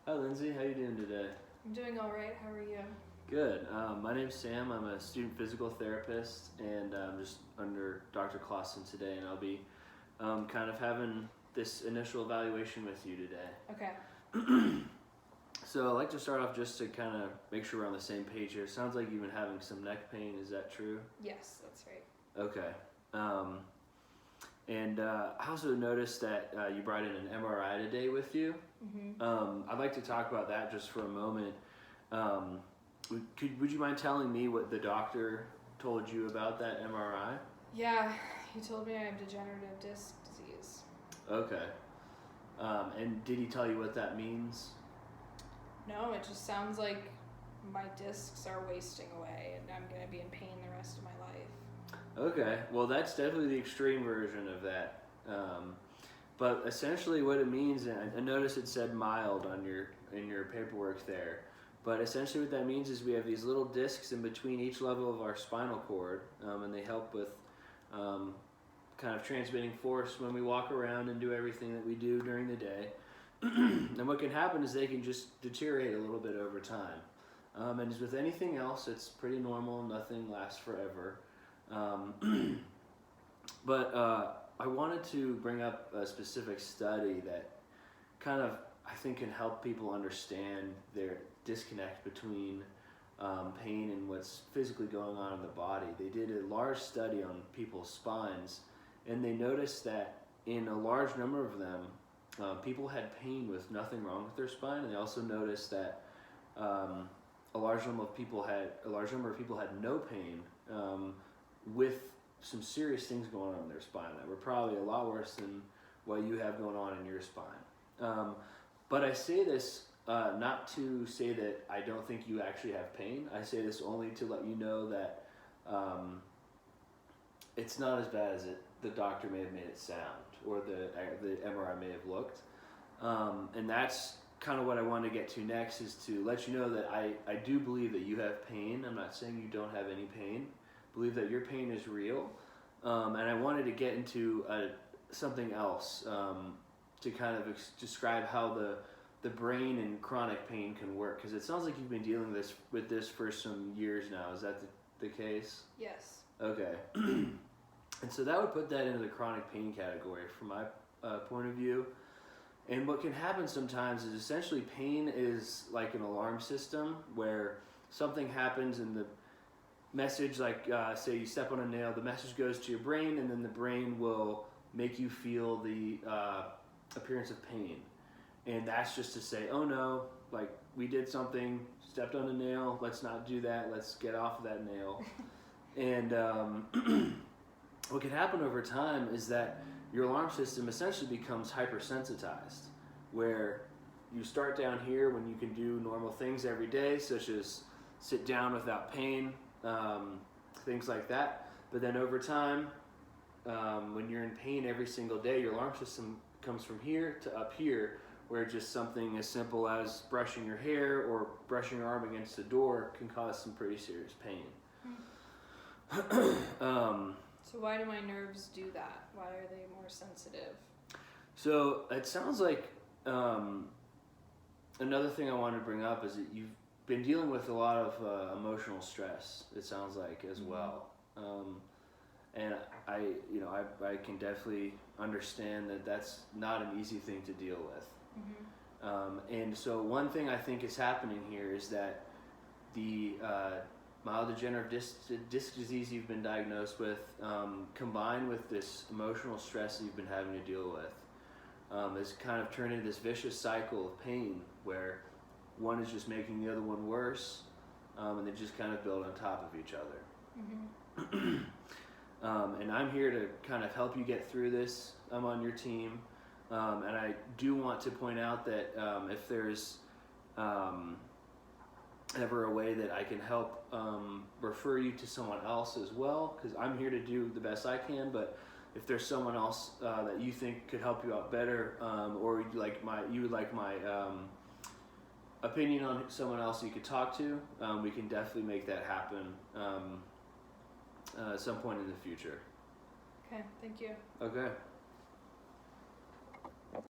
Hi Lindsay, how you doing today? I'm doing all right. How are you? Good. My name's Sam. I'm a student physical therapist, and I'm just under Dr. Clausen today, and I'll be kind of having this initial evaluation with you today. Okay. So I'd like to start off just to kind of make sure we're on the same page here. Sounds like you've been having some neck pain. Is that true? Yes, that's right. Okay. And I also noticed that you brought in an MRI today with you. I'd like to talk about that just for a moment. Would you mind telling me what the doctor told you about that MRI? Yeah, he told me I have degenerative disc disease. Okay. And did he tell you what that means? No, it just sounds like my discs are wasting away and I'm going to be in pain the rest of my life. Okay, well that's definitely the extreme version of that. But essentially what it means, and I noticed it said mild on in your paperwork there, but essentially what that means is we have these little discs in between each level of our spinal cord, and they help with kind of transmitting force when we walk around and do everything that we do during the day. And what can happen is they can just deteriorate a little bit over time. And as with anything else, it's pretty normal, nothing lasts forever. But I wanted to bring up a specific study that kind of, I think, can help people understand their disconnect between pain and what's physically going on in the body. They did a large study on people's spines, and they noticed that in a large number of them, people had pain with nothing wrong with their spine, and they also noticed that a large number of people had no pain with some serious things going on in their spine that were probably a lot worse than what you have going on in your spine. But I say this not to say that I don't think you actually have pain. I say this only to let you know that it's not as bad as the doctor may have made it sound, or the MRI may have looked. And that's kind of what I want to get to next, is to let you know that I do believe that you have pain. I'm not saying you don't have any pain. I believe that your pain is real. And I wanted to get into something else to kind of describe how the brain and chronic pain can work, because it sounds like you've been dealing with this for some years now. Is that the case? Yes. Okay. And so that would put that into the chronic pain category from my point of view. And what can happen sometimes is essentially pain is like an alarm system where something happens and the message, like say you step on a nail, the message goes to your brain, and then the brain will make you feel the appearance of pain. And that's just to say, oh no, like we did something, stepped on a nail, let's not do that, let's get off of that nail. And what can happen over time is that your alarm system essentially becomes hypersensitized, where you start down here when you can do normal things every day, such as sit down without pain, things like that. But then over time, when you're in pain every single day, your alarm system comes from here to up here, where just something as simple as brushing your hair or brushing your arm against the door can cause some pretty serious pain. So why do my nerves do that? Why are they more sensitive? So it sounds like another thing I wanted to bring up is that you've been dealing with a lot of emotional stress, it sounds like, as well. And I can definitely understand that that's not an easy thing to deal with. And so one thing I think is happening here is that the mild degenerative disc disease you've been diagnosed with, combined with this emotional stress that you've been having to deal with, has kind of turned into this vicious cycle of pain where one is just making the other one worse, and they just kind of build on top of each other. And I'm here to kind of help you get through this. I'm on your team, and I do want to point out that if there's ever a way that I can help refer you to someone else as well, because I'm here to do the best I can, but if there's someone else that you think could help you out better, or you would like my opinion on someone else you could talk to, we can definitely make that happen at some point in the future. Okay, thank you. Okay.